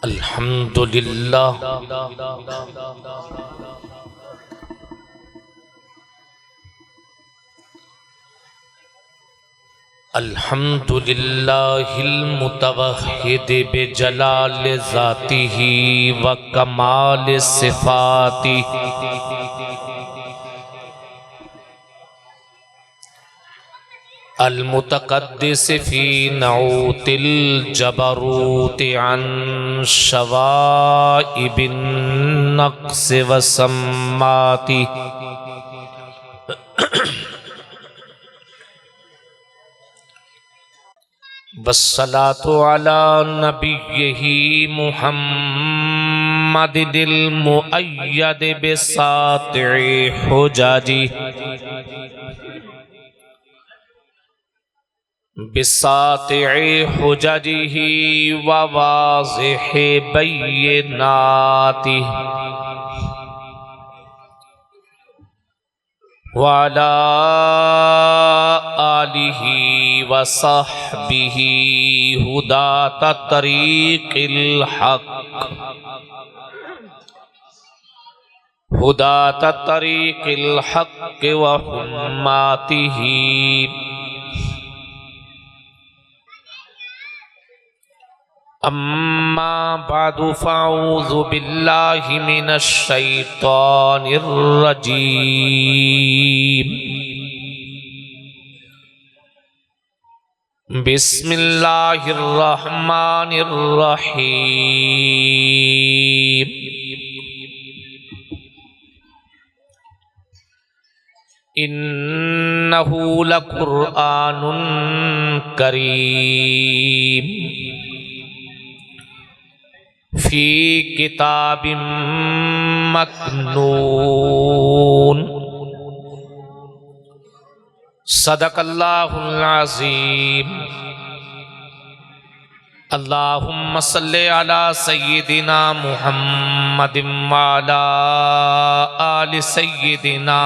अल्हम्दुलिल्लाह अल्हम्दुलिल्लाहिल मुतवहिद बिजलाल ज़ातिही व कमाल सिफ़ातिही अल मुतक़द्दिस फ़ी नऊतिल जबरूत अन शवाइबिन नक़्स व सम्माति वस्सलातु अला नबिय्यिही मुहम्मदिल मुअय्यद बिसाति'i हुजाजी बिसाति'i हुजाजिही व वाज़िहि बय्यिनातिही वाला आलिही व सहबिही हुदात तरीक़िल हक़ हुदात तरीक़िल हक़ व हुम्मातिही अम्मा बादु फ़अऊज़ु बिल्लाहि मिनश शैतानिर रजीम बिस्मिल्लाहिर रहमानिर रहीम इन्नहु लकुरआनुन करीम फ़ी किताबिम मकनून सदक़ल्लाहुल अज़ीम। अल्लाहुम्मा सल्लि अला सय्यिदिना मुहम्मदिन व अला आलि सय्यिदिना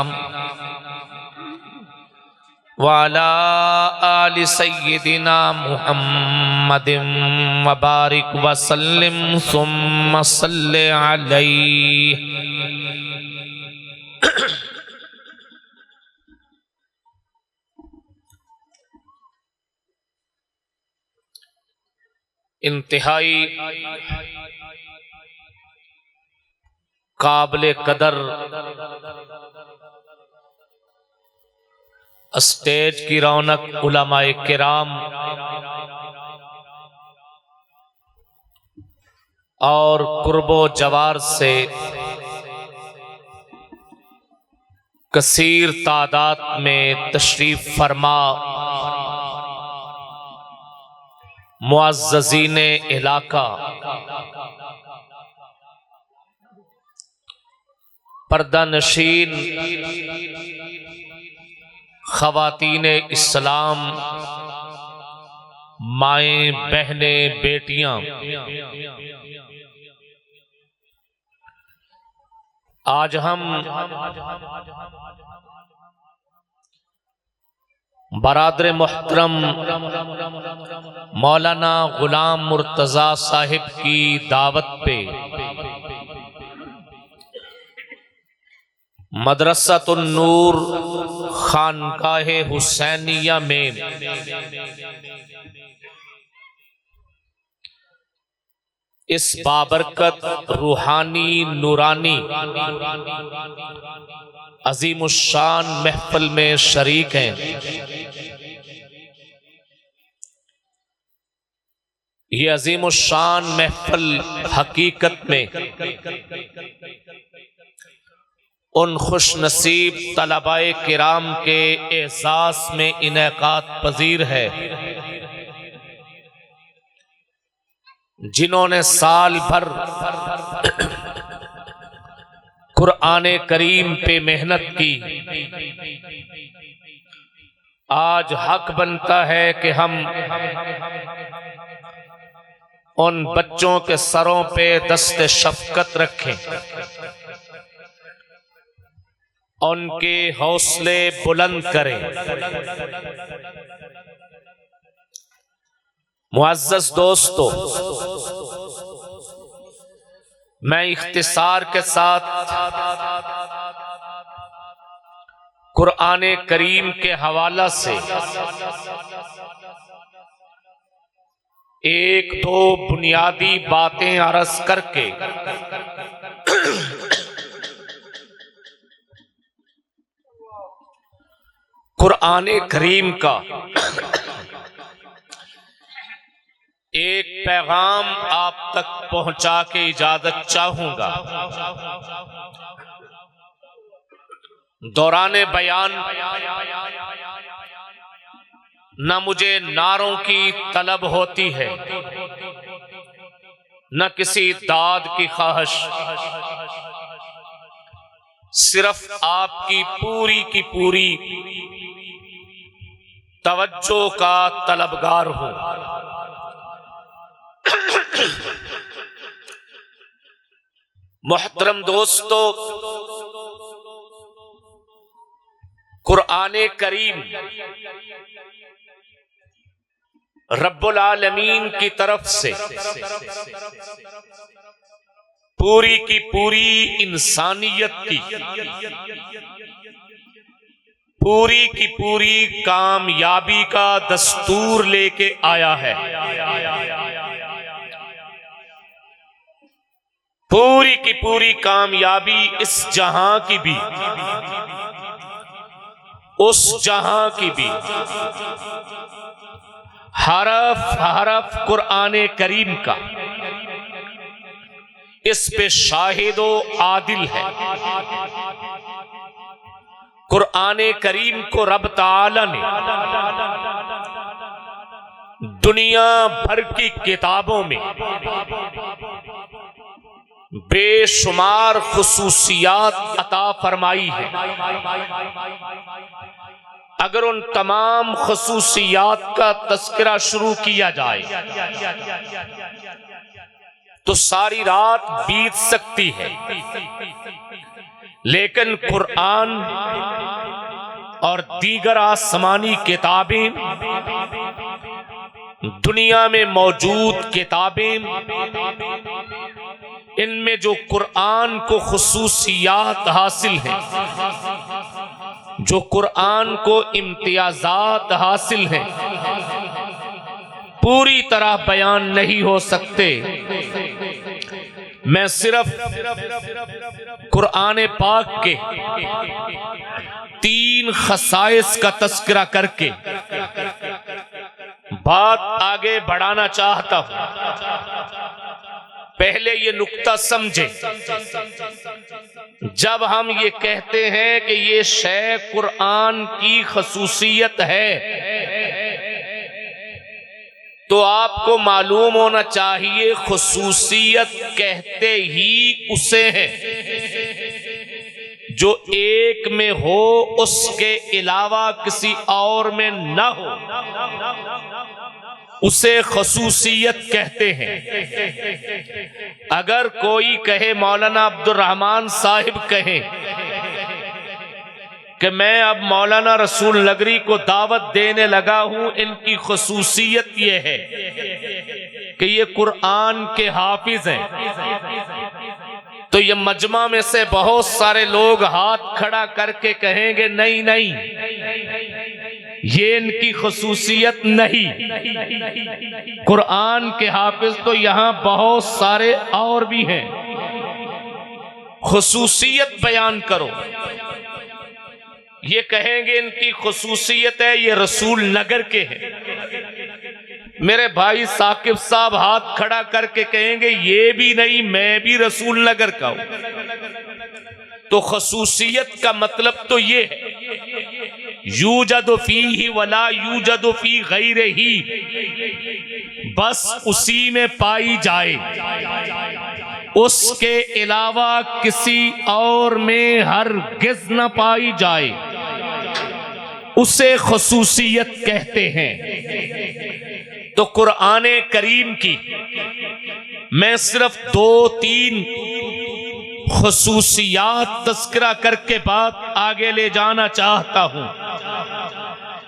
वाला आलि सय्यिदिना मुहम्मदिन व बारिक व सल्लिम सुम्मा सल्लि अलैहि। इंतहाई काबिल कदर स्टेज की रौनक उलमाए किराम और कुर्बो जवार से कसीर तादाद में तशरीफ फरमा मुअज़्ज़ज़ीने इलाका, पर्दा नशीन ख़वातीने इस्लाम, माएँ बहनें बेटियां, आज हम बरादर मोहतरम मौलाना गुलाम मुर्तज़ा साहिब की दावत पे मदरसतुन नूर खानकाहे हुसैनिया में इस बाबरकत रूहानी नूरानी अजीमुश्शान महफिल में शरीक हैं। ये अजीमुश्शान महफिल हकीकत में उन खुश नसीब तलबाए किराम के एहसास में इनेकात पजीर है जिन्होंने साल भर कुरान करीम पे मेहनत की। आज हक बनता है कि हम उन बच्चों के सरों पे दस्ते शफकत रखें, उनके हौसले बुलंद करें। मुअज़्ज़ज़ दोस्तों, मैं इख्तिसार के साथ कुरान करीम के हवाला से एक दो बुनियादी बातें अर्ज करके कुरान करीम का एक पैगाम आप तक पहुंचा के इजाजत चाहूंगा। दौरान बयान न मुझे नारों की तलब होती है, न किसी दाद की ख्वाहिश, सिर्फ आपकी पूरी की पूरी तवज्जो का तलबगार हूं। मोहतरम दोस्तों, कुरान करीम रब्बुल आलमीन की तरफ से पूरी की पूरी इंसानियत की पूरी की पूरी कामयाबी का दस्तूर लेके आया है। पूरी की पूरी कामयाबी इस जहां की भी उस जहां की भी हरफ हरफ कुरान करीम का इस पे शाहिदो आदिल है। कुरान करीम को रब ताला ने दुनिया भर की किताबों में बेशुमार खुसूसियात अता फरमाई है। अगर उन तमाम खुसूसियात का तस्करा शुरू किया जाए तो सारी रात बीत सकती है, लेकिन कुरान और दीगर आसमानी किताबें, दुनिया में मौजूद किताबें, इनमें जो कुरान को खुसूसियात हासिल हैं, जो कुरान को इम्तियाजात हासिल हैं, पूरी तरह बयान नहीं हो सकते। मैं सिर्फ कुरान पाक के 3 खसाइस का तस्करा करके बात आगे बढ़ाना चाहता हूं। पहले ये नुक्ता समझे, जब हम ये कहते हैं कि ये शय कुरान की खसूसियत है, तो आपको मालूम होना चाहिए खसूसियत कहते ही उसे है जो एक में हो, उसके अलावा किसी और में न हो, उसे खसूसियत कहते हैं। अगर कोई कहे, मौलाना अब्दुल रहमान साहिब कहे कि मैं अब मौलाना रसूल नगरी को दावत देने लगा हूं, इनकी खसूसियत ये है कि ये कुरान के हाफिज हैं, तो ये मजमा में से बहुत सारे लोग हाथ खड़ा करके कहेंगे नहीं नहीं, ये इनकी खसूसियत नहीं, कुरान के हाफिज तो यहां बहुत सारे और भी हैं। खसूसियत बयान करो, ये कहेंगे इनकी खसूसियत है, ये रसूल नगर के हैं। मेरे भाई साकिब साहब हाथ खड़ा करके कहेंगे ये भी नहीं, मैं भी रसूल नगर का हूं। तो खसूसियत का मतलब तो ये है, यूजदु फीही वला यूजदु फी गैरिही, बस उसी में पाई जाए, उसके अलावा किसी और में हरगिज़ न पाई जाए, उसे खसूसियत कहते हैं। तो कुरान करीम की मैं सिर्फ 2-3 खसूसियात तस्करा करके बात आगे ले जाना चाहता हूं।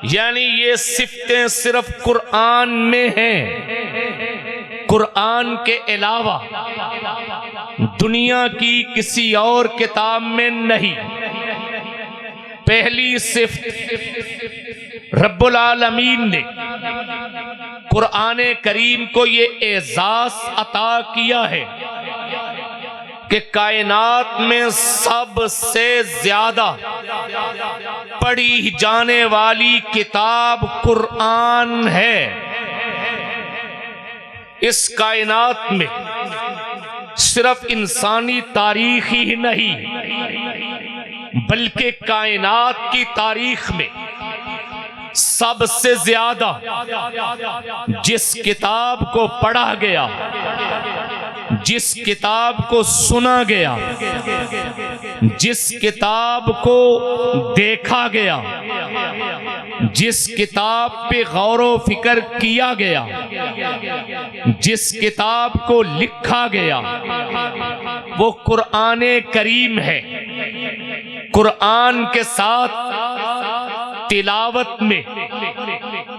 यानी ये सिफतें सिर्फ कुरान में हैं, कुरान के अलावा दुनिया की किसी और किताब में नहीं। पहली सिफ्त रब्बुल आलमीन ने कुरान करीम को ये एजाज अता किया है कि कायनात में सबसे ज्यादा पढ़ी जाने वाली किताब कुरान है। इस कायनात में सिर्फ इंसानी तारीख ही नहीं बल्कि कायनात की तारीख में सबसे ज्यादा जिस किताब को पढ़ा गया, जिस किताब को सुना गया, जिस किताब को देखा गया, जिस किताब पे गौर व फिक्र किया गया, जिस किताब को लिखा गया, वो कुरान करीम है। कुरान के साथ तिलावत में,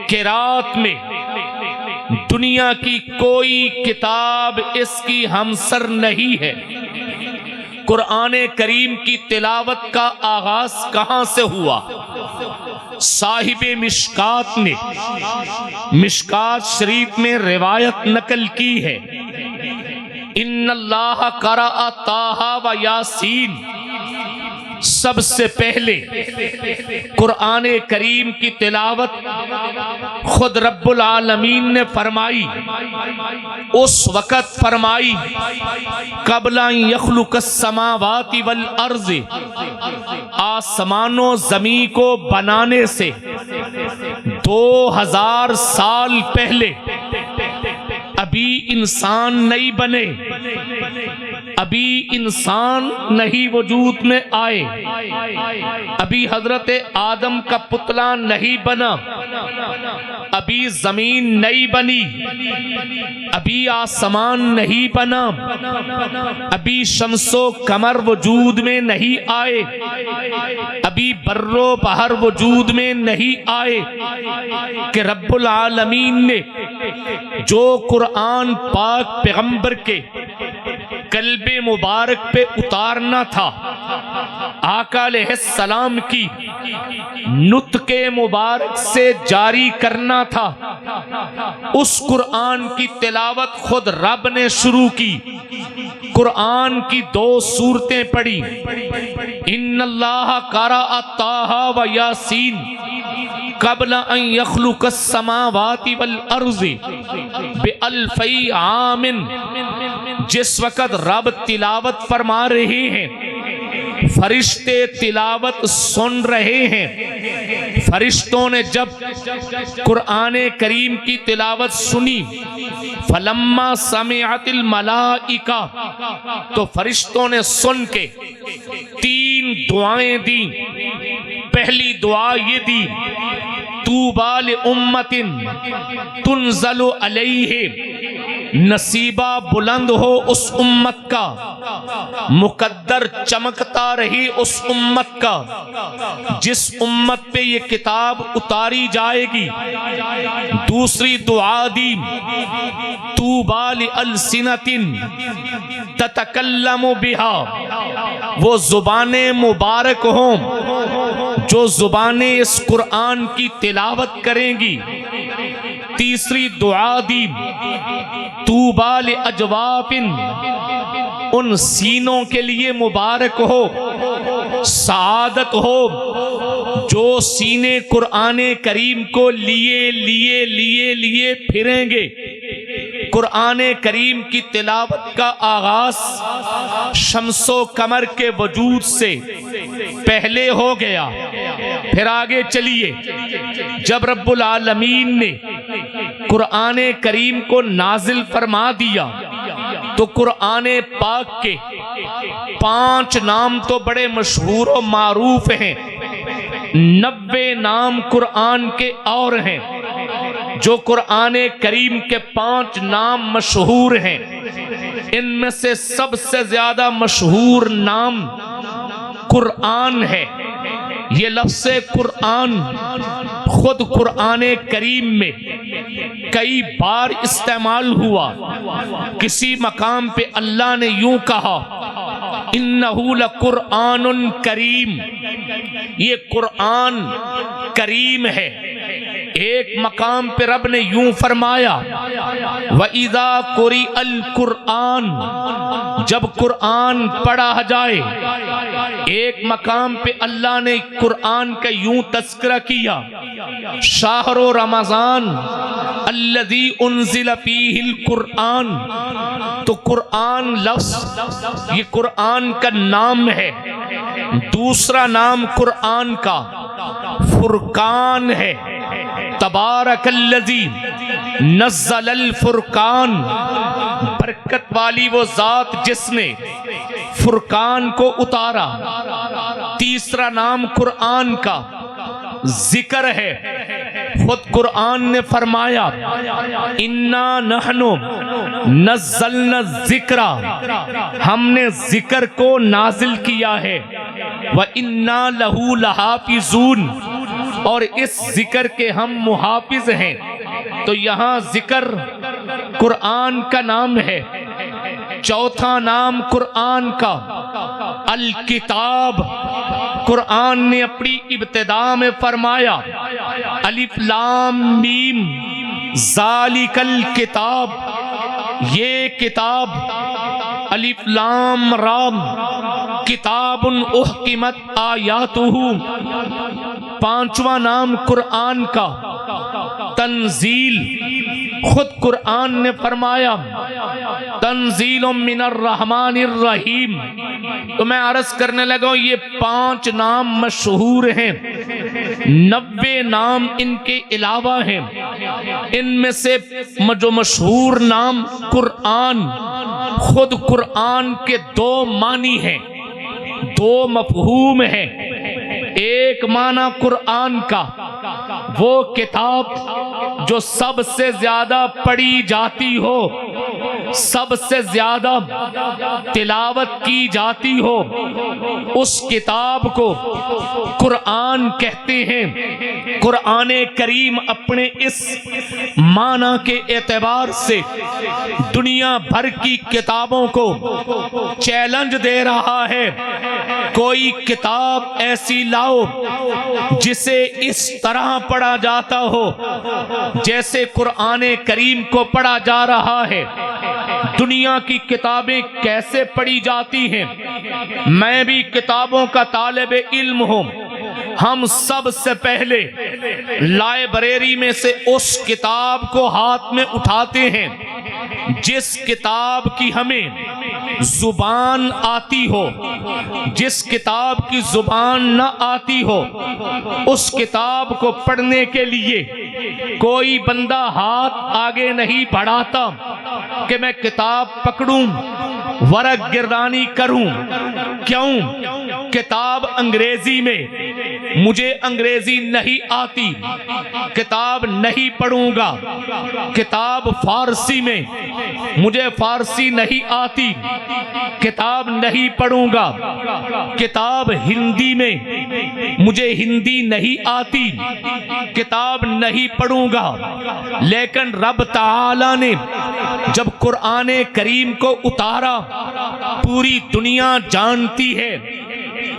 किरात में दुनिया की कोई किताब इसकी हमसर नहीं है। कुरान करीम की तिलावत का आगाज कहां से हुआ? साहिबे मिशकात ने मिशकात शरीफ में रिवायत नकल की है, इन्नल्लाह क़रअ ताहा व यासीन। सबसे पहले कुरान करीम की तिलावत खुद रब्बुल आलमीन ने फरमाई, उस वक़्त फरमाई क़ब्ल यख़्लुक़स समावाति वल अर्ज़, आसमानों ज़मीन को बनाने से 2000 साल पहले। अभी इंसान नहीं बने, अभी इंसान नहीं वजूद में आए, अभी हजरत आदम का पुतला नहीं बना, अभी जमीन नहीं बनी, अभी आसमान नहीं बना, अभी शम्सो कमर वजूद में नहीं आए, अभी बर्रो बहर वजूद में नहीं आए कि रब्बुल आलमीन ने जो कुरान पाक पैगंबर के कल्बे मुबारक पे उतारना था, आका अलैहिस्सलाम की नुत्के मुबारक से जारी करना था, उस कुरान की तिलावत खुद रब ने शुरू की। कुरान की 2 सूरतें पढ़ी, इन्नल्लाह क़रअ ताहा व यासीन क़ब्ल अन यख़्लुक़स समावाति वल अर्ज़ बिअल्फ़ि आमिन। जिस वक़्त रब तिलावत फरमा रहे हैं, फरिश्ते तिलावत सुन रहे हैं। फरिश्तों ने जब कुरान करीम की तिलावत सुनी, फलम्मा समिअतिल मलाइका, तो फरिश्तों ने सुन के 3 दुआएं दी। पहली दुआ ये दी, तूबा लि उम्मतिन तुनज़लु अलैहि, नसीबा बुलंद हो उस उम्मत का, मुकद्दर चमकता रही उस उम्मत का जिस उम्मत पे ये किताब उतारी जाएगी। दूसरी दुआ दी, तूबा लि अलसिनतिन ततकल्लमु बिहा, वो जुबानें मुबारक हों जो जुबानें इस कुरान की तिलावत करेंगी। तीसरी दुआ दी, तूबा लि अजवाफिन, उन सीनों के लिए मुबारक हो, सादत हो जो सीने कुरान करीम को लिए लिए लिए लिए फिरेंगे। कुरान करीम की तिलावत का आगाज शम्सो कमर के वजूद से पहले हो गया। फिर आगे चलिए, जब रब्बुल आलमीन ने कुरान करीम को नाजिल फरमा दिया तो कुरान पाक के 5 नाम तो बड़े मशहूर और मारूफ हैं, 90 नाम कुरान के और हैं। जो कुरान करीम के 5 नाम मशहूर हैं, इनमें से सबसे ज्यादा मशहूर नाम कुरान है। ये लफ्ज़ कुरान खुद कुरान करीम में कई बार इस्तेमाल हुआ। किसी मकाम पे अल्लाह ने यूं कहा, इन्नहु लकुरआनुन करीम, ये कुरान करीम है। एक मकाम पे रब ने यूं फरमाया, व इज़ा कुरिअल कुरआन, जब कुरान पढ़ा जाए। एक मकाम पे अल्लाह ने कुरान का यूं तस्करा किया, शाहरो रमजान अल्लज़ी उन्ज़िल फ़ीहिल कुरआन, तो कुरान लफ्ज़ ये कुरान का नाम है। दूसरा नाम कुरान का फुरकान है। तबारकल्लज़ी नज़्ज़लल फुरकान, बरकत वाली वो जात जिसने फुरकान को उतारा। तीसरा नाम कुरान का जिक्र है। खुद कुरान ने फरमाया, इन्ना नहनु नज़्ज़लना ज़िक्रा, हमने जिक्र को नाजिल किया है। व इन्ना लहू लहाफिज़ून, और इस जिक्र के हम मुहाफिज हैं। तो यहाँ जिक्र कुरान का नाम है। चौथा नाम कुरान का अल किताब, कुरान ने अपनी इब्तिदा में फरमाया, अलिफ लाम मीम ज़ालिकल किताब, ये किताब अलिफ लाम राम किताबुन उहकिमत आयातुहु। पांचवा नाम कुरान का तंजील, खुद कुरान ने फरमाया, तंजीलुम मिनर रहमानिर रहीम। तो मैं अर्ज करने लगा, ये 5 नाम मशहूर हैं, 90 नाम इनके अलावा हैं। इनमें से जो मशहूर नाम कुरान, खुद कुरान के 2 मानी हैं, 2 मफहूम हैं। एक माना कुरान का वो किताब जो सबसे ज्यादा पढ़ी जाती हो, सबसे ज्यादा तिलावत की जाती हो, उस किताब को कुरान कहते हैं। कुरान करीम अपने इस माना के एतबार से दुनिया भर की किताबों को चैलेंज दे रहा है, कोई किताब ऐसी लाओ जिसे इस तरह पढ़ा जाता हो जैसे कुरान करीम को पढ़ा जा रहा है। दुनिया की किताबें कैसे पढ़ी जाती हैं, मैं भी किताबों का तालिब इल्म हूं। हम सबसे पहले लाइब्रेरी में से उस किताब को हाथ में उठाते हैं जिस किताब की हमें जुबान आती हो। जिस किताब की जुबान न आती हो, उस किताब को पढ़ने के लिए कोई बंदा हाथ आगे नहीं बढ़ाता कि मैं किताब पकड़ूं, वरक गिरदानी करूं। क्यों? किताब अंग्रेजी में, मुझे अंग्रेजी नहीं आती, किताब नहीं पढ़ूंगा। किताब फारसी में, मुझे फारसी नहीं आती, किताब नहीं पढ़ूंगा। किताब हिंदी में, मुझे हिंदी नहीं आती, किताब नहीं पढ़ूंगा। लेकिन रब ताला ने जब कुरान करीम को उतारा, पूरी दुनिया जानती है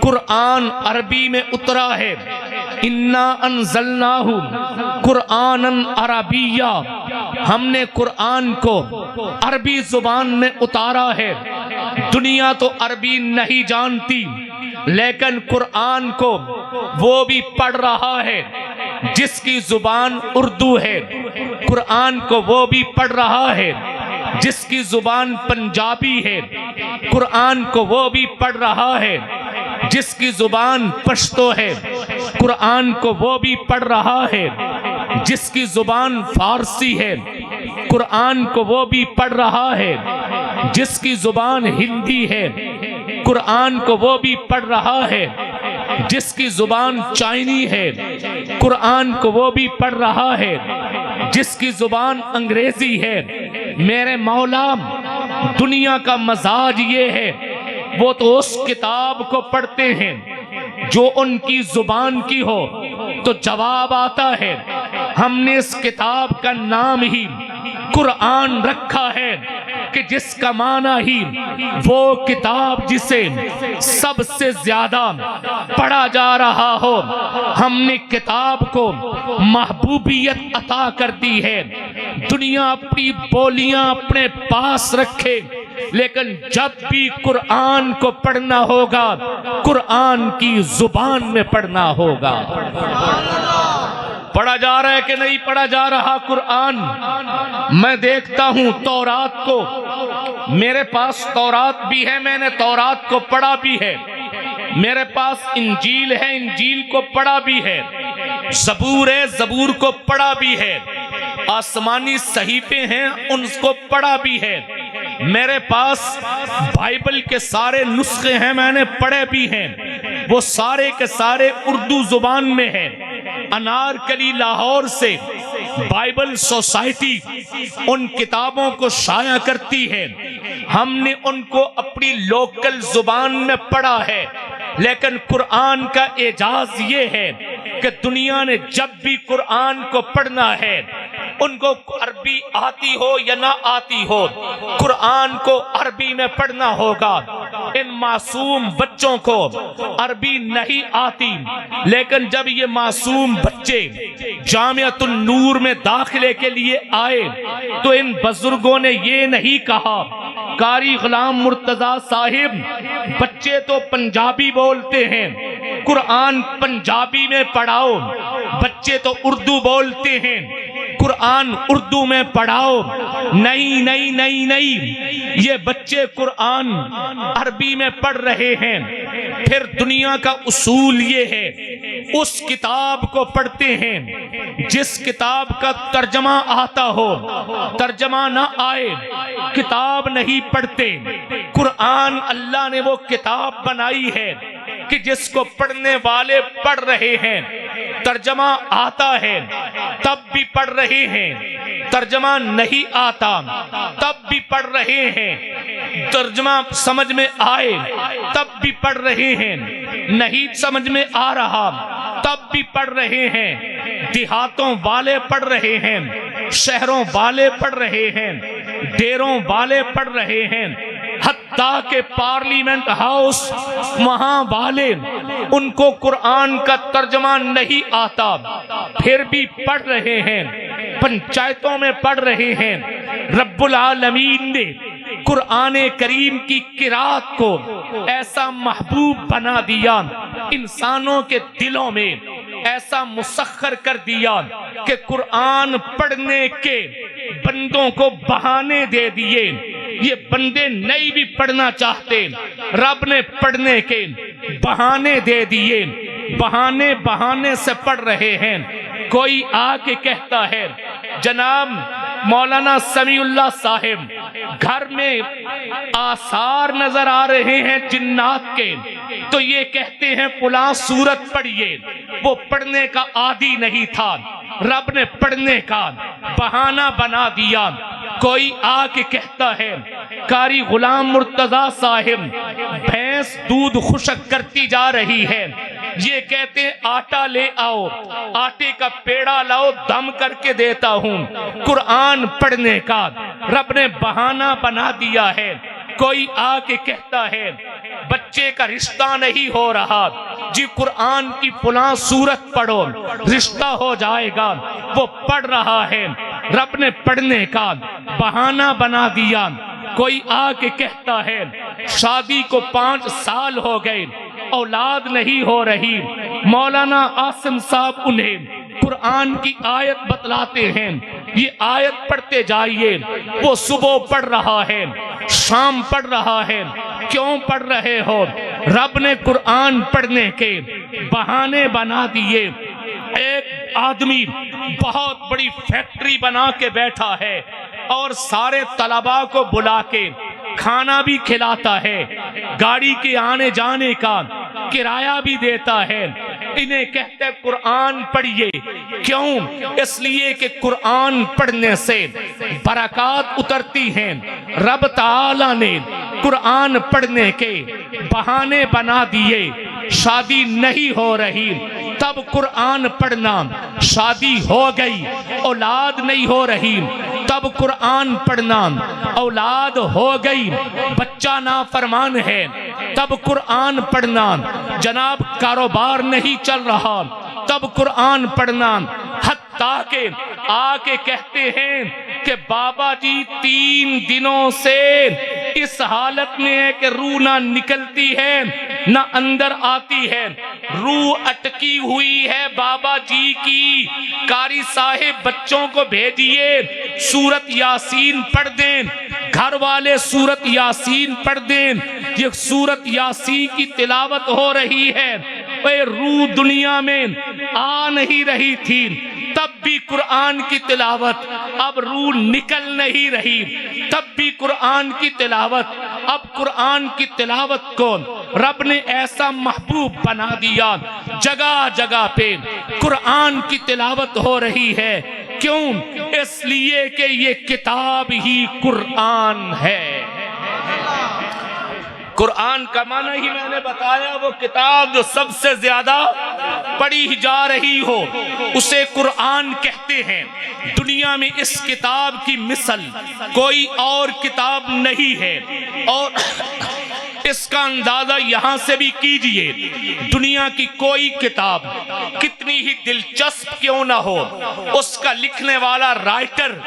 कुरान अरबी में उतरा है। इन्ना अंज़लनाहु कुरानन अरबिया, हमने कुरान को अरबी जुबान में उतारा है। दुनिया तो अरबी नहीं जानती, लेकिन कुरान को वो भी पढ़ रहा है जिसकी जुबान उर्दू है। कुरान को वो भी पढ़ रहा है जिसकी जुबान पंजाबी है। कुरान को वो भी पढ़ रहा है जिसकी जुबान पश्तो है। कुरान को वो भी पढ़ रहा है जिसकी जुबान फारसी है। कुरान को वो भी पढ़ रहा है जिसकी जुबान हिंदी है। कुरान को वो भी पढ़ रहा है जिसकी जुबान चाइनी है। कुरान को वो भी पढ़ रहा है जिसकी जुबान अंग्रेजी है। मेरे मौला, दुनिया का मजाज ये है, वो तो उस किताब को पढ़ते हैं जो उनकी जुबान की हो, तो जवाब आता है, हमने इस किताब का नाम ही कुरान रखा है कि जिसका माना ही वो किताब जिसे सबसे ज्यादा पढ़ा जा रहा हो। हमने किताब को महबूबियत अता कर दी है। दुनिया अपनी बोलियां अपने पास रखे, लेकिन जब भी कुरान को पढ़ना होगा, कुरान की जुबान में पढ़ना होगा। पढ़ा जा रहा है कि नहीं पढ़ा जा रहा कुरान? मैं देखता हूं तौरात को, मेरे पास तौरात भी है, मैंने तौरात को पढ़ा भी है। मेरे पास इंजील है, इंजील को पढ़ा भी है। ज़बूर है, ज़बूर को पढ़ा भी है। आसमानी सहीफे हैं, उनको पढ़ा भी है। मेरे पास बाइबल के सारे नुस्खे हैं, मैंने पढ़े भी हैं। वो सारे के सारे उर्दू जुबान में हैं। अनारकली लाहौर से बाइबल सोसाइटी उन किताबों को शाया करती है। हमने उनको अपनी लोकल जुबान में पढ़ा है। लेकिन कुरान का एजाज ये है कि दुनिया ने जब भी कुरान को पढ़ना है, उनको अरबी आती हो या ना आती हो, कुरान को अरबी में पढ़ना होगा। इन मासूम बच्चों को अरबी नहीं आती, लेकिन जब ये मासूम बच्चे जामियातुन नूर में दाखिले के लिए आए तो इन बुजुर्गों ने ये नहीं कहा, कारी गुलाम मुर्तजा साहिब बच्चे तो पंजाबी बोलते हैं, कुरान पंजाबी में पढ़ाओ। बच्चे तो उर्दू बोलते हैं, कुरान उर्दू में पढ़ाओ। नहीं नहीं नहीं नहीं, ये बच्चे कुरान अरबी में पढ़ रहे हैं। फिर दुनिया का उसूल ये है, उस किताब को पढ़ते हैं जिस किताब का तर्जमा आता हो। तर्जमा ना आए, किताब नहीं पढ़ते। कुरान अल्लाह ने वो किताब बनाई है कि जिसको पढ़ने वाले पढ़ रहे हैं। तर्जमा आता है तब भी पढ़ रहे हैं, तर्जमा नहीं आता तब भी पढ़ रहे हैं। तर्जमा समझ में आए तब भी पढ़ रहे हैं, नहीं समझ में आ रहा तब भी पढ़ रहे हैं। देहातों वाले पढ़ रहे हैं, शहरों वाले पढ़ रहे हैं, डेरों वाले पढ़ रहे हैं, हत्ता के पार्लियामेंट हाउस वहां वाले उनको कुरान का तर्जमा नहीं आता, फिर भी पढ़ रहे हैं। पंचायतों में पढ़ रहे हैं। रब्बुल आलमीन ने कुरान करीम की किरात को ऐसा महबूब बना दिया, इंसानों के दिलों में ऐसा मुसख्खर कर दिया कि कुरान पढ़ने के बंदों को बहाने दे दिए। ये बंदे नहीं भी पढ़ना चाहते, रब ने पढ़ने के बहाने दे दिए। बहाने बहाने से पढ़ रहे हैं। कोई आके कहता है, जनाब मौलाना समीउल्लाह साहिब घर में आसार नजर आ रहे हैं जिन्नात के, तो ये कहते हैं फलां सूरत पढ़िए। वो पढ़ने का आदी नहीं था, रब ने पढ़ने का बहाना बना दिया। कोई आके कहता है, कारी गुलाम मुर्तजा साहिब भैंस दूध खुशक करती जा रही है, ये कहते आटा ले आओ, आटे का पेड़ा लाओ, दम करके देता हूँ। कुरान पढ़ने का रब ने बहाना बना दिया है। कोई आके कहता है बच्चे का रिश्ता नहीं हो रहा, जी कुरान की फलां सूरत पढ़ो रिश्ता हो जाएगा। वो पढ़ रहा है, रब ने पढ़ने का बहाना बना दिया। कोई आके कहता है शादी को 5 साल हो गए, औलाद नहीं हो रही। मौलाना आसिम साहब उन्हें कुरान की आयत बतलाते हैं, ये आयत पढ़ते जाइए। वो सुबह पढ़ रहा है, शाम पढ़ रहा है। क्यों पढ़ रहे हो? रब ने कुरान पढ़ने के बहाने बना दिए। एक आदमी बहुत बड़ी फैक्ट्री बना के बैठा है और सारे तलबा को बुला के खाना भी खिलाता है, गाड़ी के आने जाने का किराया भी देता है। इन्हें कहते हैं कुरान पढ़िए। क्यों? इसलिए कि कुरान पढ़ने से बरकत उतरती हैं। रब ताला ने कुरान पढ़ने के बहाने बना दिए। शादी नहीं हो रही, तब कुरान पढ़ना। शादी हो गई, औलाद नहीं हो रही, तब कुरान पढ़ना। औलाद हो गई, बच्चा नाफरमान है, तब कुरान पढ़ना। जनाब कारोबार नहीं चल रहा, तब कुरान पढ़ना। हत्ता के आके कहते हैं कि बाबा जी 3 दिनों से इस हालत में है कि रूह ना निकलती है ना अंदर आती है, रूह अटकी हुई है बाबा जी की। कारी साहेब बच्चों को भेजिए, सूरत यासीन पढ़ दें, घर वाले सूरत यासीन पढ़ दें। ये सूरत यासीन की तिलावत हो रही है, वह रूह दुनिया में आ नहीं रही थी, तब भी कुरान की तिलावत। अब रूह निकल नहीं रही, तब भी कुरान की तिलावत। अब कुरान की तिलावत को रब ने ऐसा महबूब बना दिया, जगह जगह पे कुरान की तिलावत हो रही है। क्यों? इसलिए कि ये किताब ही कुरान है। कुरान का माना ही मैंने बताया, वो किताब जो सबसे ज्यादा पढ़ी जा रही हो उसे कुरान कहते हैं। दुनिया में इस किताब की मिसल कोई और किताब नहीं है। और इसका अंदाजा यहां से भी कीजिए, दुनिया की कोई किताब कितनी ही दिलचस्प क्यों ना हो, उसका लिखने वाला राइटर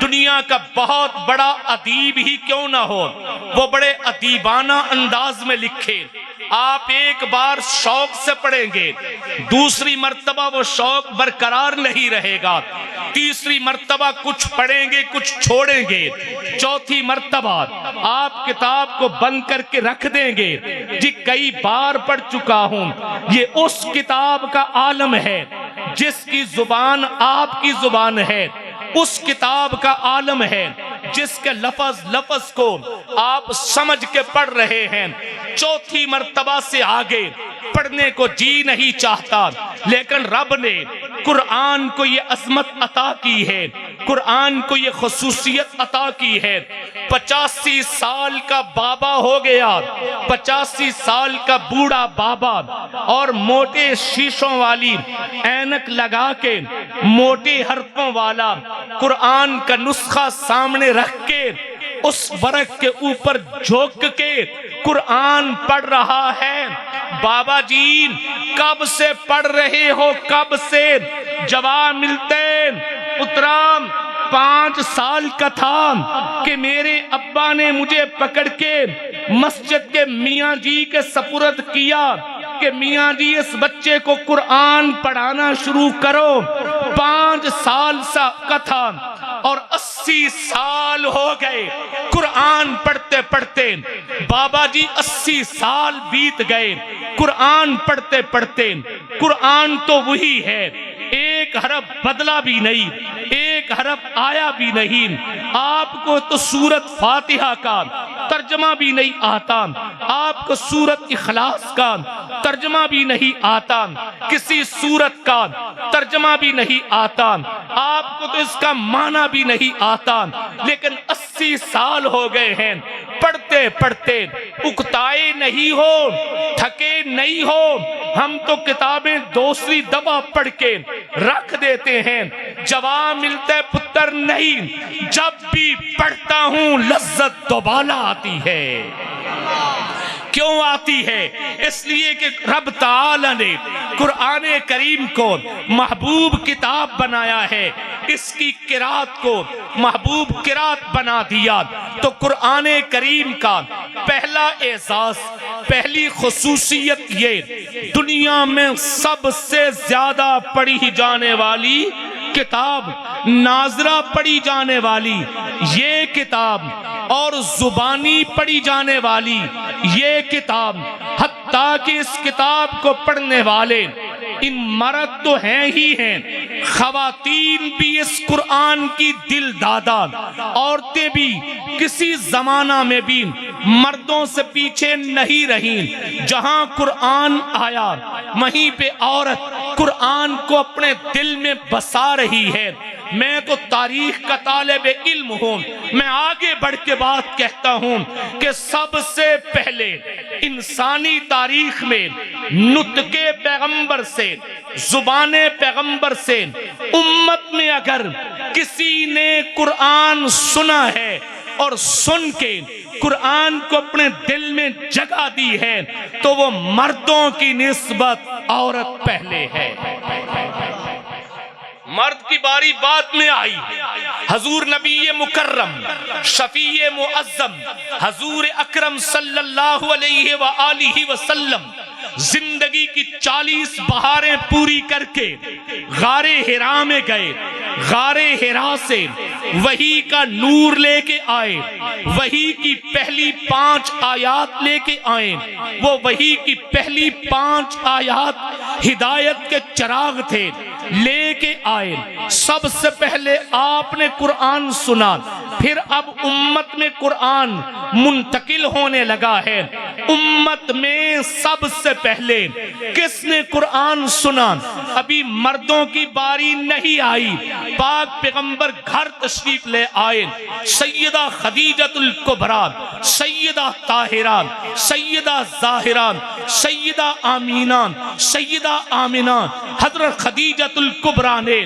दुनिया का बहुत बड़ा अदीब ही क्यों ना हो, वो बड़े अदीबाना अंदाज में लिखे। आप एक बार शौक से पढ़ेंगे, दूसरी मर्तबा वो शौक बरकरार नहीं रहेगा, तीसरी मर्तबा कुछ पढ़ेंगे कुछ छोड़ेंगे, चौथी मर्तबा आप किताब को बंद करके रख देंगे। जी कई बार पढ़ चुका हूं, ये उस किताब का आलम है जिसकी जुबान आपकी जुबान है, उस किताब का आलम है जिसके लफ्ज लफ्ज को आप समझ के पढ़ रहे हैं। चौथी मर्तबा से आगे पढ़ने को जी नहीं चाहता, लेकिन रब ने कुरान को ये अजमत अता की है, कुरान को ये खसूसियत अता की है। 85 साल का बाबा हो गया, 85 साल का बूढ़ा बाबा, और मोटे शीशों वाली ऐनक लगा के मोटे हरफों वाला कुरान का नुस्खा सामने रख के उस वर्क के ऊपर झोंक के कुरान पढ़ रहा है। बाबा जी कब से पढ़ रहे हो, कब से? जवाब मिलते पुत्राम 5 साल का था कि मेरे अब्बा ने मुझे पकड़ के मस्जिद के मियाँ जी के सपुर्द किया कि मियाँ जी इस बच्चे को कुरान पढ़ाना शुरू करो। 5 साल का था और 80 साल हो गए कुरान पढ़ते पढ़ते। बाबा जी 80 साल बीत गए कुरान पढ़ते पढ़ते। कुरान तो वही है, एक हरफ बदला भी नहीं, एक हरफ आया भी नहीं। आपको तो सूरत फातिहा का तर्जमा भी नहीं आता, आपको सूरत इखलास का तर्जमा भी नहीं आता, किसी सूरत का तर्जमा भी नहीं आता, आपको तो इसका माना भी नहीं आता। लेकिन 80 साल हो गए हैं पढ़ते पढ़ते, उकताए नहीं हो, थके नहीं हो। हम तो किताबें दूसरी दफा पढ़ के रख देते हैं। जवाब मिलता है पुत्र नहीं, जब भी पढ़ता हूं लज्जत दोबारा आती है। क्यों आती है? इसलिए कि रब ताला ने कुरान करीम को महबूब किताब बनाया है, इसकी किरात को महबूब किरात बना दिया। तो कुरान करीम का पहला एजाज, पहली खुसूसियत ये, दुनिया में सबसे ज्यादा पढ़ी जाने वाली किताब, नाजरा पढ़ी जाने वाली ये किताब, और जुबानी पढ़ी जाने वाली ये किताब। हत्ता कि इस किताब को पढ़ने वाले इन मर्द तो हैं ही हैं, खवातीन भी इस कुरान की दिल दादा, औरतें भी किसी जमाना में भी मर्दों से पीछे नहीं रही। जहां कुरान आया वहीं पे औरत कुरान को अपने दिल में बसा रही है। मैं तो तारीख का तालिब इल्म हूं, मैं आगे बढ़ के बात कहता हूं कि सबसे पहले इंसानी तारीख में नुतके पैगंबर से, जुबाने पैगंबर से उम्मत में अगर किसी ने कुरान सुना है और सुन के कुरान को अपने दिल में जगह दी है, तो वो मर्दों की निस्बत औरत पहले है। मर्द की बारी बाद में आई। हजूर नबी मुकर्रम शफीए मुअज्जम हजूर अकरम सल्लल्लाहु अलैहि व आलिहि वसल्लम जिंदगी की 40 बहारें पूरी करके गारे हिरा में गए। गारे हिरा से वही का नूर लेके आए, वही की पहली 5 आयात लेके आए। वो वही की पहली 5 आयात हिदायत के चिराग थे, लेके आए। सबसे पहले आपने कुरान सुना, फिर अब उम्मत में कुरान मुंतकिल होने लगा है। उम्मत में सबसे पहले किसने कुरान सुना? अभी मर्दों की बारी नहीं आई। पाक पैगंबर घर तशरीफ ले आए। सैयदा खदीजतुल कुबरा, सैयदा ताहिरा, सैयदा जाहिरा, सैयदा आमीना, सैयदा आमिना, हजरत खदीजतुल कुबरा ने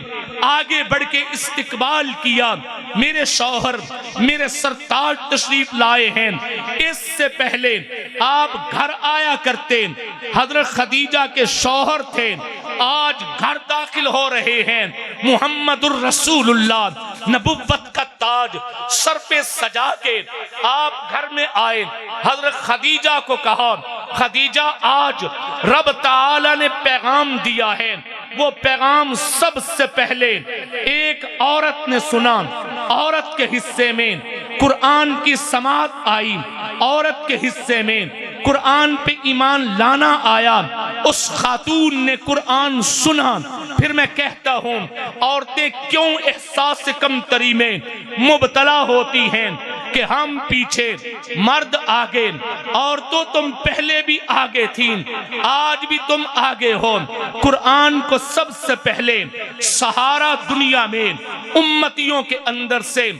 आगे बढ़ के इस्तिकबाल किया। मेरे शौहर, मेरे सरताज तशरीफ लाए हैं। इससे पहले आप घर आया करते, हजरत खदीजा के शौहर थे। आज घर दाखिल हो रहे हैं। मुहम्मदुर रसूलुल्लाह, नबुव्वत का ताज सर पे सजा के आप घर में आए। हजरत खदीजा को कहा, खदीजा आज रब ताला ने पैगाम दिया है। वो पैगाम सबसे पहले एक औरत ने सुना। औरत के हिस्से में कुरान की समात आई, औरत के हिस्से में कुरान पे ईमान लाना आया। उस खातून ने कुरान सुना। फिर मैं कहता हूं, औरतें क्यों एहसास कमतरी में मुबतला होती हैं कि हम पीछे, मर्द आगे। औरतों तुम पहले भी आगे थीं, आज भी तुम आगे हो। कुरान को सबसे पहले सहारा दुनिया में उम्मतियों के अंदर से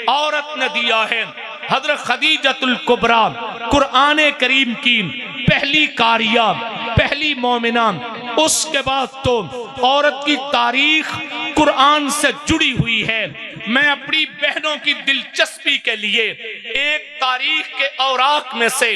औरत ने दिया है। हजरत खदीजतुल कुबरा कुरान करीम की पहली कारिया, पहली मोमिना। उसके बाद तो औरत की तारीख कुरान से जुड़ी हुई है। मैं अपनी बहनों की दिलचस्पी के लिए एक तारीख के औराक में से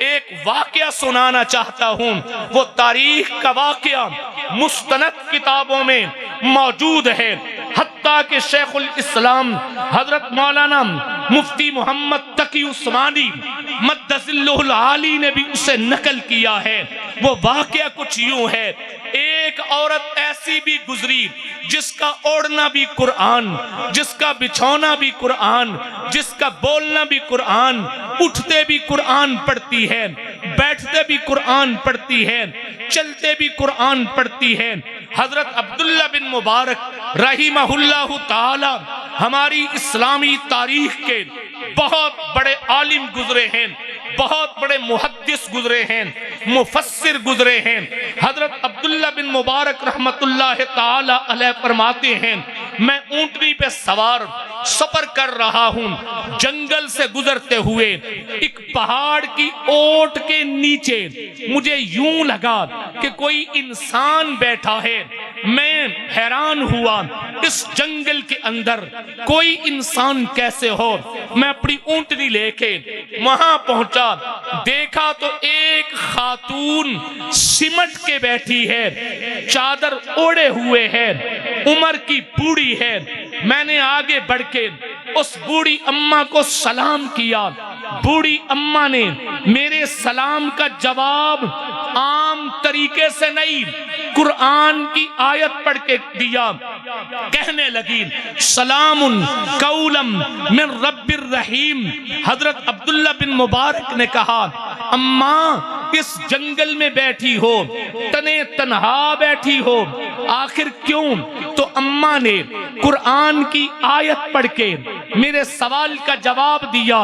एक वाकया सुनाना चाहता हूं। वो तारीख का वाकया मुस्तनद किताबों में मौजूद है। हत्ता के शेखुल इस्लाम हजरत मौलाना मुफ्ती मोहम्मद तकी उस्मानी मद्दसिल्लुहुल आली ने भी उसे नकल किया है। वो वाकया कुछ यूं है, एक औरत ऐसी भी गुजरी जिसका ओढ़ना भी कुरान, जिसका बिछौना भी कुरान, जिसका बोलना भी कुरान, उठते भी कुरान पढ़ती है, बैठते भी कुरान पढ़ती है, चलते भी कुरान पढ़ती है। हजरत अब्दुल्ला बिन मुबारक रहीमहुल्लाहु ताला हमारी इस्लामी तारीख के बहुत बड़े आलिम गुजरे हैं, बहुत बड़े मुहद्दिस गुजरे हैं, मुफस्सिर गुजरे हैं। हजरत अब्दुल्ला बिन मुबारक रहमतुल्लाह ताला अलैह फरमाते हैं, मैं ऊंटनी पे सवार सफर कर रहा हूं। जंगल से गुजरते हुए एक पहाड़ की ओट के नीचे मुझे यूं लगा कि कोई इंसान बैठा है। मैं हैरान हुआ, इस जंगल के अंदर कोई इंसान कैसे हो। मैं अपनी ऊंटनी लेके वहां पहुंचा, देखा तो एक खातून सिमट के बैठी है, चादर ओढ़े हुए है, उम्र की बूढ़ी है। मैंने आगे बढ़ के उस बूढ़ी अम्मा को सलाम किया। बूढ़ी अम्मा ने मेरे सलाम का जवाब आम तरीके से नहीं, कुरान की आयत पढ़ के दिया। कहने लगी, सलामुन कौलम मिन रब्बिर रहीम। हजरत अब्दुल्ला बिन मुबारक ने कहा, अम्मा इस जंगल में बैठी हो, तने तन्हा बैठी हो, आखिर क्यों? तो अम्मा ने कुरान की आयत पढ़ के मेरे सवाल का जवाब दिया,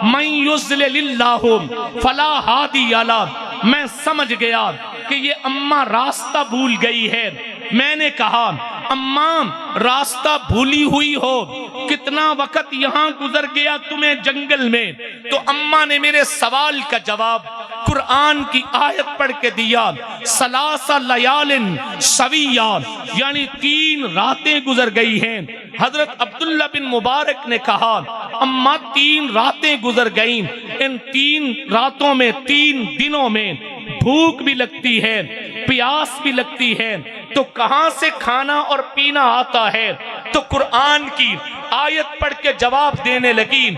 मैं युज़्लिलिल्लाहु फला हादी अला। मैं समझ गया कि ये अम्मा रास्ता भूल गई है। मैंने कहा, अम्मा रास्ता भूली हुई हो, कितना वक्त यहाँ गुजर गया तुम्हें जंगल में? तो अम्मा ने मेरे सवाल का जवाब कुरान की आयत पढ़ के दिया। सलासा लयालिन सवियान, यानी 3 रातें गुजर गई हैं। हजरत अब्दुल्ला बिन मुबारक ने कहा, अम्मा 3 रातें गुजर गईं, इन 3 रातों में 3 दिनों में भूख भी लगती है, प्यास भी लगती है, तो कहां से खाना और पीना आता है? तो कुरान की आयत पढ़ के जवाब देने लगी,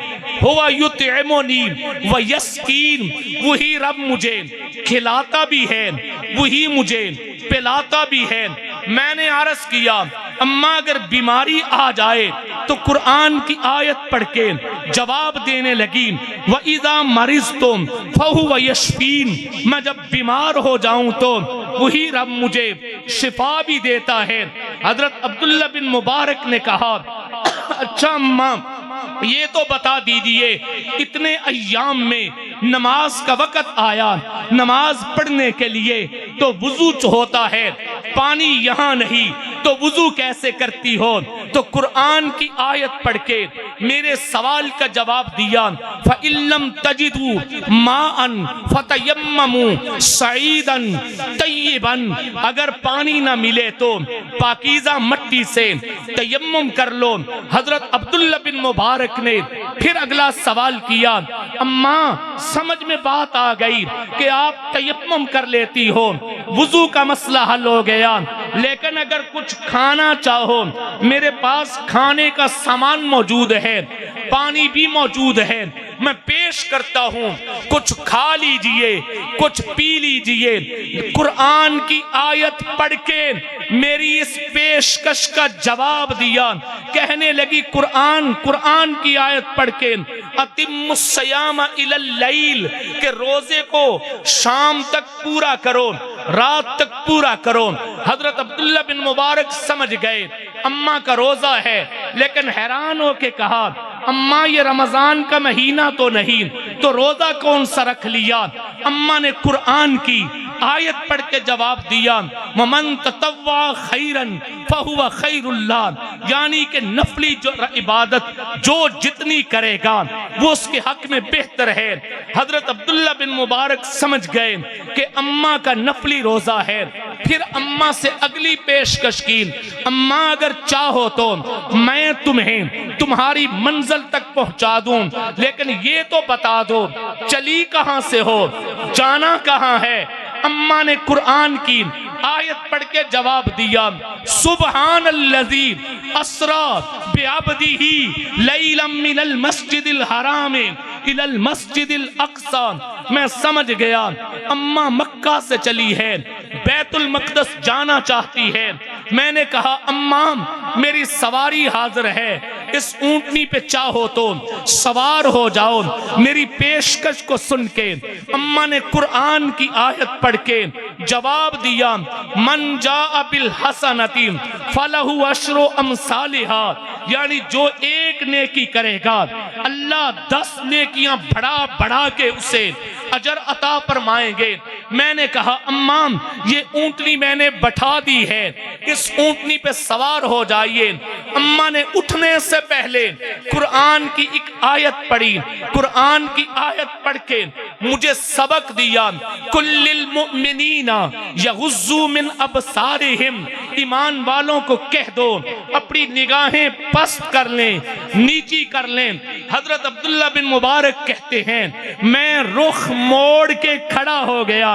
हुवा युतइमुनी व यस्कीन, वही रब मुझे खिलाता भी है, वही मुझे पिलाता भी है। मैंने अर्ज किया, अम्मा अगर बीमारी आ जाए तो कुरान की आयत पढ़ के जवाब देने लगी, व इज़ा मरिज़तुम फहुव यशफीन, मैं जब बीमार हो जाऊं तो वही रब मुझे शिफा भी देता है। हजरत अब्दुल्ला बिन मुबारक ने कहा, अच्छा अम्मा ये तो बता दीजिए, इतने अय्याम में नमाज का वक़्त आया, नमाज पढ़ने के लिए तो वुजू होता है, पानी यहाँ नहीं, तो वुजू कैसे करती हो? तो कुरान की आयत पढ़ के मेरे सवाल का जवाब दिया, फ़इल्लम तजिदू माअन फ़तयम्ममू सईदन तय्यिबन, अगर पानी ना मिले तो पाकीज़ा मट्टी से तयम्मुम कर लो। हजरत अब्दुल्ला बिन मुबारक ने फिर अगला सवाल किया, अम्मा समझ में बात आ गई कि आप तयम्मुम कर लेती हो, वुजू का मसला हल हो गया, लेकिन अगर कुछ खाना चाहो, मेरे पास खाने का सामान मौजूद है, पानी भी मौजूद है, मैं पेश करता हूँ, कुछ खा लीजिए, कुछ पी लीजिए। कुरान की आयत पढ़ के मेरी इस पेशकश का जवाब दिया। कहने लगी, कुरान की आयत पढ़ के अतिम्मुस्सियाम इलल लैल, के रोजे को शाम तक पूरा करो, रात तक पूरा करो। हजरत अब्दुल्ला बिन मुबारक समझ गए अम्मा का रोजा है, लेकिन हैरान होके कहा, अम्मा ये रमजान का महीना तो नहीं, तो रोजा कौन सा रख लिया? अम्मा ने कुरान की आयत पढ़ के जवाब दिया, वमन ततव्वा खैरन फहुवा खैरुल्लाह, यानी कि नफली जो इबादत जो जितनी करेगा वो उसके हक में बेहतर है। हजरत अब्दुल्ला बिन मुबारक समझ गए कि अम्मा का नफली रोजा है। फिर अम्मा से अगली पेशकश की, अम्मा अगर चाहो तो मैं तुम्हें तुम्हारी मंजिल तक पहुंचा दूं, लेकिन ये तो बता दो चली कहां से हो, जाना कहां है? अम्मा ने कुरान की आयत पढ़ के जवाब दिया, सुब्हानल्लज़ी अस्रा बिअब्दिही लैलम मिनल मस्जिदिल हराम इलल मस्जिदिल अक्सा। मैं समझ गया अम्मा मक्का से चली है, बैतुल मक़दस जाना चाहती है। मैंने कहा, अम्मा मेरी सवारी हाजिर है, इस ऊंटनी पे चाहो तो सवार हो जाओ। मेरी पेशकश को सुन के अम्मा ने कुरान की आयत पढ़ के जवाब दिया, मन जाअ बिल हसनती फलहु अशरु अमसालिहा, यानी जो एक नेकी करेगा अल्लाह 10 नेकियां बढ़ा बढ़ा के उसे अजर अता फरमाएंगे। मैंने कहा, अम्मा ये ऊंटनी मैंने बैठा दी है, इस ऊंटनी पे सवार हो जाइए। अम्मा ने उठने से पहले कुरान की एक आयत पढ़ी, कुरान की आयत पढ़ के मुझे सबक दिया, कुल्लिल मुमिनीना यगुज़्ज़ू मिन अबसारिहिम, ईमान वालों को कह दो अपनी निगाहें पस्त कर लें, नीची कर लें। हजरत अब्दुल्ला बिन मुबारक कहते हैं, मैं रुख मोड़ के खड़ा हो गया,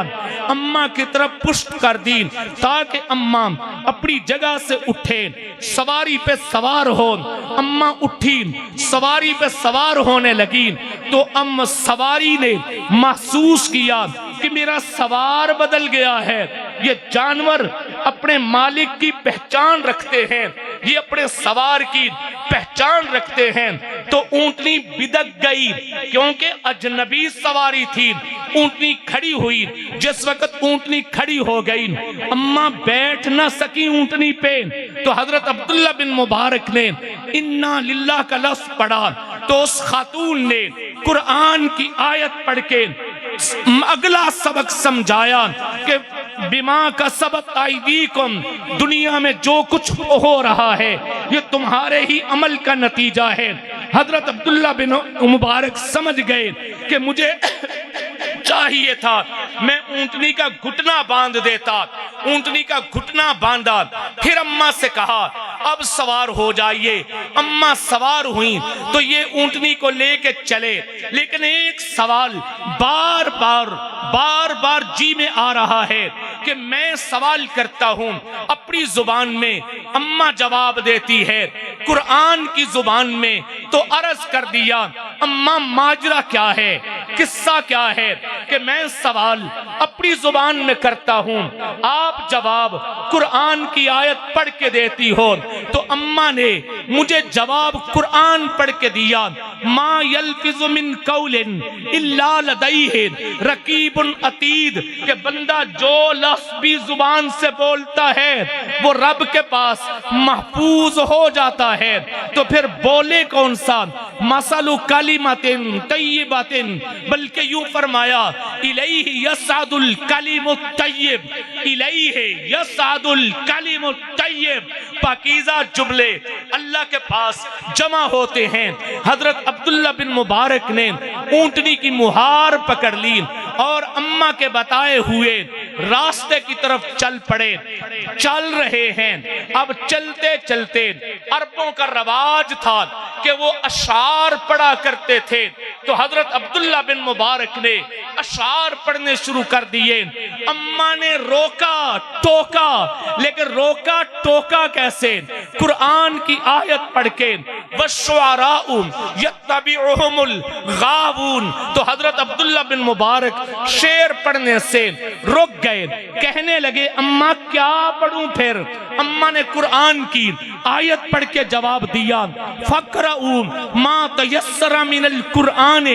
अम्मा की तरफ पुष्ट कर दी ताकि अम्मा अपनी जगह से उठे, सवारी पे सवार हो। अम्मा उठी, सवारी पे सवार होने लगी, तो अम्मा सवारी ने महसूस किया कि मेरा सवार बदल गया है। ये जानवर अपने मालिक की पहचान रखते हैं, ये अपने सवार की पहचान रखते हैं। तो ऊंटनी बिदक गई, क्योंकि अजनबी सवारी थी। ऊंटनी खड़ी हुई, जिस वक्त ऊंटनी खड़ी हो गई, अम्मा बैठ ना सकी ऊंटनी पे, तो हजरत अब्दुल्ला बिन मुबारक ने इन्ना लिल्लाह का लफ्ज़ पढ़ा, तो उस खातून ने कुरान की आयत पढ़ के अगला सबक समझाया कि बिमा का सबक आईदीकुम, दुनिया में जो कुछ हो रहा है ये तुम्हारे ही अमल का नतीजा है। हजरत अब्दुल्ला बिन मुबारक समझ गए कि मुझे चाहिए था मैं ऊंटनी का घुटना बांध देता। ऊंटनी का घुटना बांधा, फिर अम्मा से कहा अब सवार हो जाइए। अम्मा सवार हुई तो ये ऊंटनी को लेके चले, लेकिन एक सवाल बार बार जी में आ रहा है कि मैं सवाल करता हूं अपनी जुबान में, अम्मा जवाब देती है कुरान की जुबान में। तो अर्ज कर दिया अम्मा माजरा क्या है, किस्सा क्या है कि मैं सवाल अपनी जुबान में करता हूं, आप जवाब कुरान की आयत पढ़ के देती हो। तो अम्मा ने मुझे जवाब कुरान पढ़ के दिया, मा यल्फिज़ु मिन कौलिन इल्ला लदैहि रकीबुन अतीद, के बंदा जो लफ्ज़ भी जुबान से बोलता है वो रब के पास महफूज हो जाता है। तो फिर बोले कौन सा, मसलु कलिमतिन तय्यिबतिन, बल्कि यूं फरमाया इलैहि यसअदुल कलिमुत तय्यिब, इलैहि यसअदुल कलिमुत तय्यिब, पाकीज़ा जुमले अल्लाह के पास जमा होते हैं। हजरत अब्दुल्ला बिन मुबारक ने ऊंटनी की मुहार पकड़ ली और अम्मा के बताए हुए रास्ते की तरफ चल पड़े। चल रहे हैं, अब चलते चलते अरबों का रवाज था कि वो अशार पढ़ा करते थे। तो हजरत अब्दुल्ला बिन मुबारक ने अशार पढ़ने शुरू कर दिए। अम्मा ने रोका टोका, लेकिन रोका टोका कैसे, कुरान की आयत पढ़ के, वश्शुअराउ यत्तबिउहुमुल गावून। तो हजरत अब्दुल्ला बिन मुबारक शेर पढ़ने से रुक गए, कहने लगे अम्मा क्या पढ़ूं फिर। अम्मा ने कुरान की आयत पढ़ के जवाब दिया, फक़रऊ मा तयस्सरा मिनल कुरान,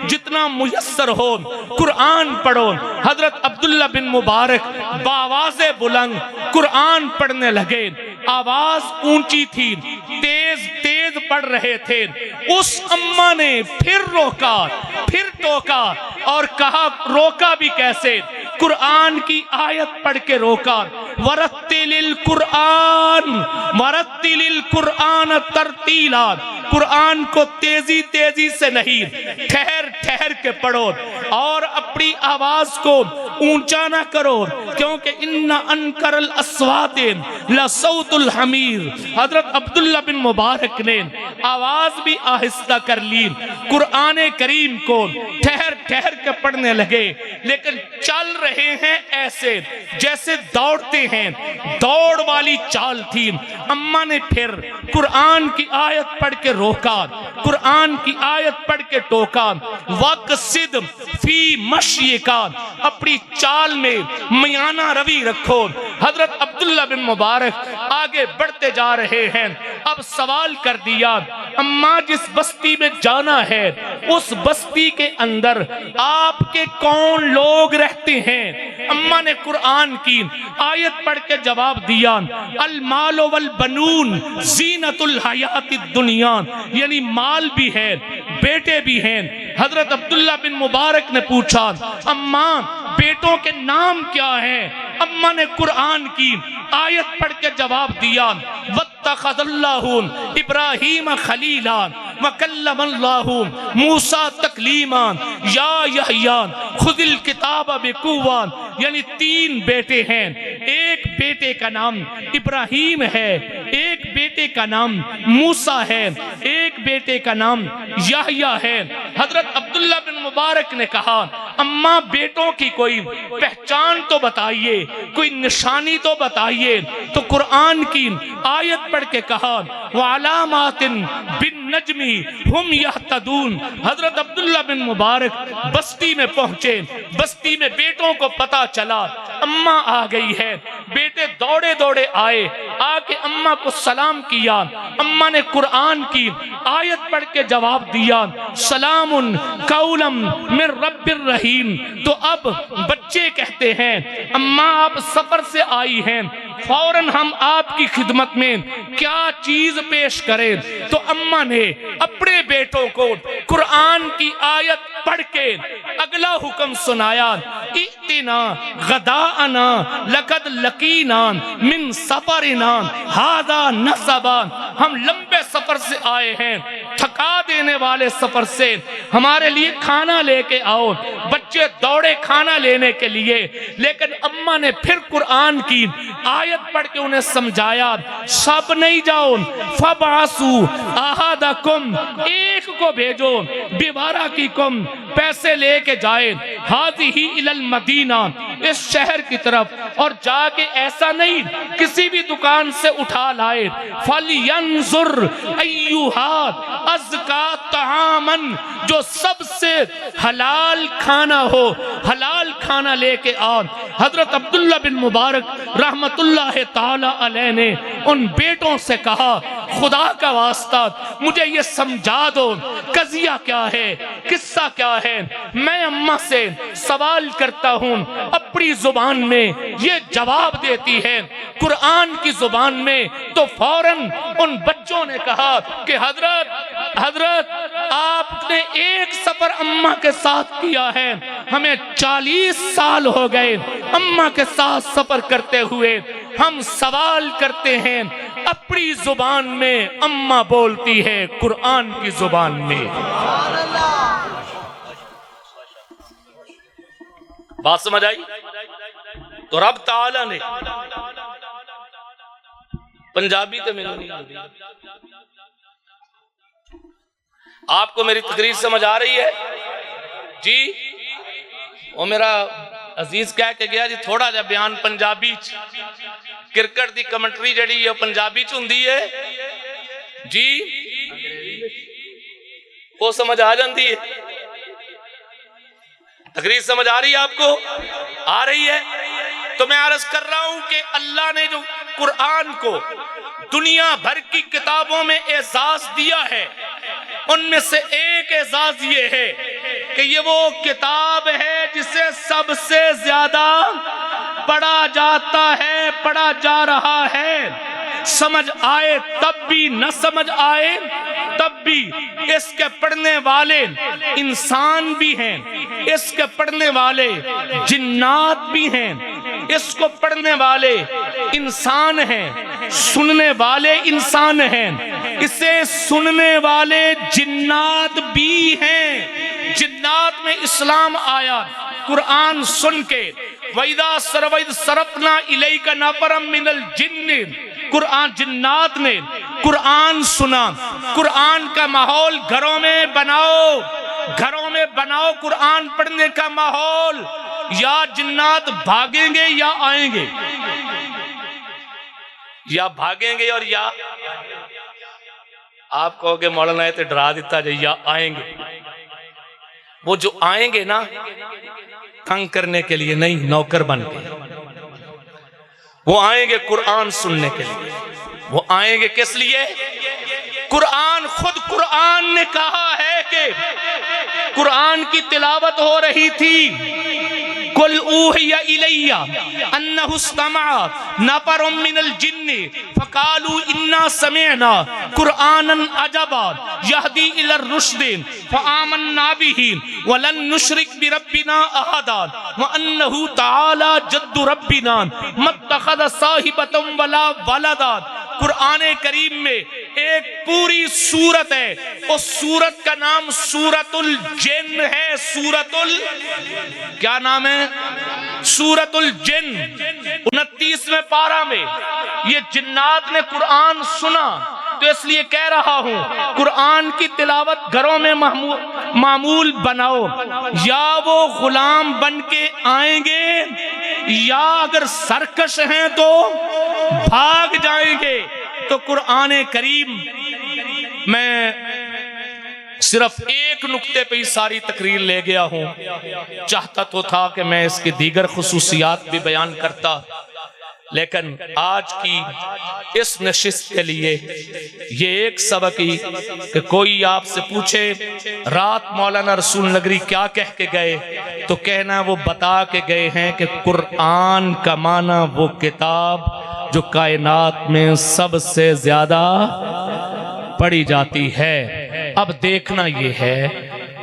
जितना मुयस्सर हो कुरान पढ़ो। हजरत अब्दुल्ला बिन मुबारक बावाज़े बुलंद कुरान पढ़ने लगे। आवाज ऊंची थी, तेज तेज पढ़ रहे थे। उस अम्मा ने फिर रोका, फिर टोका और कहा, रोका भी कैसे, कुरान की आयत पढ़ के रोका, वरत्तिलिल कुरान वरत्तिलिल कुरान तरतीला, कुरान को तेजी तेजी से नहीं, ठहर ठहर के पढ़ो और अपनी आवाज को ऊंचा ना करो, क्योंकि इन्ना अनकरल अस्वातिन लसौतुल हमीर। हजरत अब्दुल्ला बिन मुबारक ने आवाज भी आहिस्ता कर ली, कुरान करीम को ठहर ठहर के पढ़ने लगे, लेकिन चल रहे हैं ऐसे जैसे दौड़ते हैं, दौड़ वाली चाल थी। अम्मा ने फिर कुरान की आयत पढ़ के रोका, कुरान की आयत पढ़ के टोका, वक़सिद फी मश्यिका, अपनी चाल में मियाना रवि रखो। हजरत अब्दुल्ला बिन मुबारक आगे बढ़ते जा रहे हैं। अब सवाल कर दिया, अम्मा जिस बस्ती में जाना है उस बस्ती के अंदर आपके कौन लोग रहते हैं। अम्मा ने कुरान की आयत पढ़ के जवाब दिया, अल मालो वल बनून जीनतुल हयातिद दुनिया, यानी माल भी है, बेटे भी हैं। हजरत अब्दुल्ला बिन मुबारक ने पूछा, अम्मा बेटों के नाम क्या हैं। अम्मा ने कुरान की आयत पढ़ के जवाब दिया, वत्तखज़ल्लाहु इब्राहीम खलीला व कल्लमल्लाहु मूसा तकलीमा या यहया खुदिल किताब बिकुव्वा, यानी 3 बेटे हैं। एक बेटे का नाम इब्राहीम है, एक बेटे का नाम मूसा है, एक बेटे का नाम यहया है। हजरत अब्दुल्ला बिन मुबारक ने कहा, अम्मा बेटों की कोई पहचान तो बताइए, कोई निशानी तो बताइए। तो कुरान की आयत पढ़ के कहा, वालामातिन बिन नजमी हुम यहतदून। हजरत अब्दुल्ला बिन मुबारक बस्ती में पहुंचे, बस्ती में बेटों को पता चला अम्मा आ गई है। बेटे दौड़े दौड़े आए, आके अम्मा को सलाम किया। अम्मा ने कुरान की आयत पढ़ के जवाब दिया, सलामुन कौलम मिर रब्बिर रहीम। तो अब बच्चे कहते हैं, अम्मा आप सफर से आई हैं, फौरन हम आपकी खिदमत में क्या चीज पेश करें। तो अम्मा ने अपने बेटों को कुरान की आयत पढ़ के अगला हुक्म सुनाया, इतना गदाअना लकद लकीना मिन सफरिना हादा नसबा, हम लंबे सफर से आए हैं, थका थका देने वाले सफर से हमारे लिए खाना लेके आओ। बच्चे दौड़े खाना लेने के लिए, लेकिन अम्मा ने फिर कुरान की आयत पढ़ के उन्हें समझाया, सब नहीं जाओ, फबासु अहादकुम, एक को भेजो, बिवारा की कुम, पैसे लेके जाए, हाज़िही इलल मदीना, इस शहर की तरफ, और जाके ऐसा नहीं किसी भी दुकान से उठा लाए, फलियंजुर अय्युहा अज़का तआमन, जो सबसे हलाल खाना हो, हलाल खाना लेके आओ। हजरत अब्दुल्ला बिन मुबारक रहमतुल्लाह ताला अलैह ने उन बेटों से कहा, खुदा का वास्ता मुझे ये समझा दो, कजिया क्या है, किस्सा क्या है। मैं अम्मा से सवाल करता हूँ, अपनी जुबान में ये जवाब देती है कुरान की जुबान में। तो फौरन उन बच्चों ने कहा कि हजरत आपने एक सफर अम्मा के साथ किया है, हमें 40 साल हो गए अम्मा के साथ सफर करते हुए। हम सवाल करते हैं अपनी जुबान में, अम्मा बोलती है कुरान की जुबान में। बात समझ आई? तो रब ताला ने पंजाबी तो मैंने नहीं आती, आपको मेरी तकरीर समझ आ रही है जी? वो मेरा अजीज कह के गया जी, थोड़ा जा बयान पंजाबी क्रिकेट दी कमेंटरी जड़ी है पंजाबी च हुंदी है जी, वो समझ आ जाती है। तकरीर समझ आ रही है आपको? आ रही है? तो मैं अर्ज कर रहा हूं कि अल्लाह ने जो कुरान को दुनिया भर की किताबों में एजाज दिया है, उनमें से एक एजाज ये है कि ये वो किताब है जिसे सबसे ज्यादा पढ़ा जाता है, पढ़ा जा रहा है। समझ आए तब भी, न समझ आए तब भी। इसके पढ़ने वाले इंसान भी हैं, इसके पढ़ने वाले जिन्नात भी हैं, इसको पढ़ने वाले इंसान हैं, सुनने वाले इंसान हैं, इसे सुनने वाले जिन्नात भी हैं। जिन्नात में इस्लाम आया कुरान सुन के, वैदा सरवैद सरफना इलैका नफरम मिनल जिन्न, कुरान जिन्नात ने कुरान सुना। कुरान का माहौल घरों में बनाओ, घरों में बनाओ कुरान पढ़ने का माहौल, या जिन्नात भागेंगे या आएंगे, या भागेंगे और या आप कहोगे मौलाना तो डरा देता जाए, या आएंगे। वो जो आएंगे ना तंग करने के लिए नहीं, नौकर बन के वो आएंगे कुरान सुनने के लिए। वो आएंगे किस लिए? कुरान, खुद कुरान ने कहा है कि कुरान की तिलावत हो रही थी, कुल ऊहिया इलैया अन्नहु इस्तमअ नफरुम मिनल जिन्नि फकालू इन्ना समिअना कुरानन अजबा यहदी इलर रुश्द फआमन्ना बिही वलन नुश्रिक बिरब्बिना अहदा व अन्नहु तआला जद्दु रब्बिना मत्तखज़ साहिबतम वला वलदा। कुरान करीम में एक पूरी सूरत है, उस सूरत का नाम सूरतुल जिन है। सूरतुल, क्या नाम है? सूरतुल जिन। 29वें पारा में ये जिन्नात ने कुरान सुना, तो इसलिए कह रहा हूं कुरान की तिलावत घरों में मामूल बनाओ। या वो गुलाम बन के आएंगे, या अगर सरकश हैं तो भाग जाएंगे। तो कुरान करीम, मैं सिर्फ एक नुक्ते पे ही सारी तकरीर ले गया हूं, चाहता तो था कि मैं इसकी दीगर खुसूसियात भी बयान करता, लेकिन आज की इस नशिस्त के लिए ये एक सबक ही कि कोई आपसे पूछे रात मौलाना रसूल नगरी क्या कह के गए, तो कहना वो बता के गए हैं कि कुरान का माना वो किताब जो कायनात में सबसे ज्यादा पढ़ी जाती है। अब देखना ये है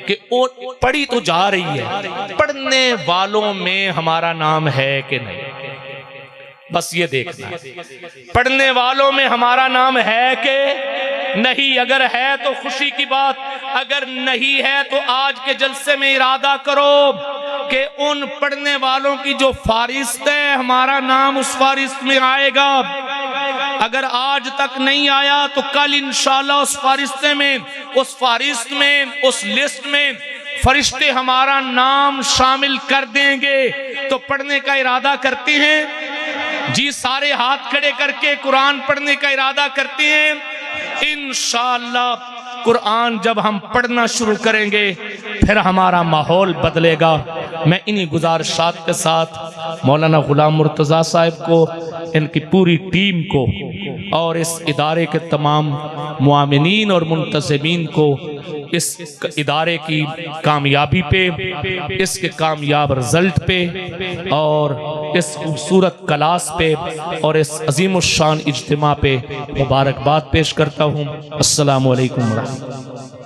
कि वो पढ़ी तो जा रही है, पढ़ने वालों में हमारा नाम है कि नहीं, बस ये देखना है। पढ़ने वालों में हमारा नाम है कि नहीं, अगर है तो खुशी की बात, अगर नहीं है तो आज के जलसे में इरादा करो कि उन पढ़ने वालों की जो फारिस्त है हमारा नाम उस फारिस्त में आएगा। अगर आज तक नहीं आया तो कल इंशाल्लाह उस फारिस्ते में, उस फारिस्त में, उस लिस्ट में फरिश्ते हमारा नाम शामिल कर देंगे। तो पढ़ने का इरादा करते हैं जी, सारे हाथ खड़े करके कुरान पढ़ने का इरादा करते हैं। इंशाअल्लाह कुरान जब हम पढ़ना शुरू करेंगे फिर हमारा माहौल बदलेगा। मैं इन्हीं गुजारिशात के साथ मौलाना गुलाम मुर्तज़ा साहब को, इनकी पूरी टीम को और इस इदारे के तमाम मुआमिनीन और मुंतज़िमीन को इस इदारे की कामयाबी पे, इसके कामयाब रिजल्ट पे और इस खूबसूरत क्लास पे और इस अजीमुश्शान इज्तिमा पे मुबारकबाद पेश करता हूँ। अस्सलामु अलैकुम।